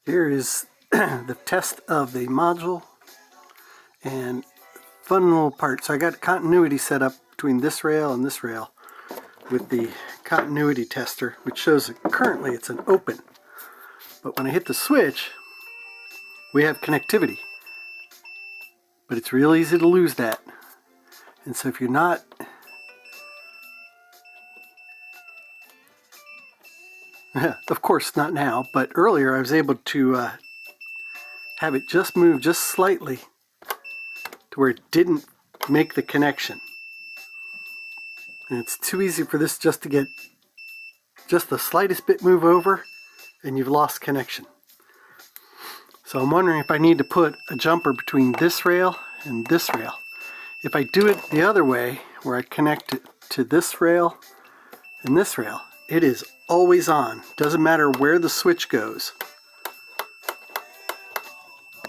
Here is the test of the module, and fun little part. So I got continuity set up between this rail and this rail with the continuity tester, which shows that currently it's an open. But when I hit the switch, we have connectivity. But it's real easy to lose that. And so if you're not of course not now, but earlier I was able to have it just move just slightly to where it didn't make the connection. And it's too easy for this just to get just the slightest bit move over and you've lost connection. So I'm wondering if I need to put a jumper between this rail and this rail. If I do it the other way, where I connect it to this rail and this rail, it is always on. Doesn't matter where the switch goes.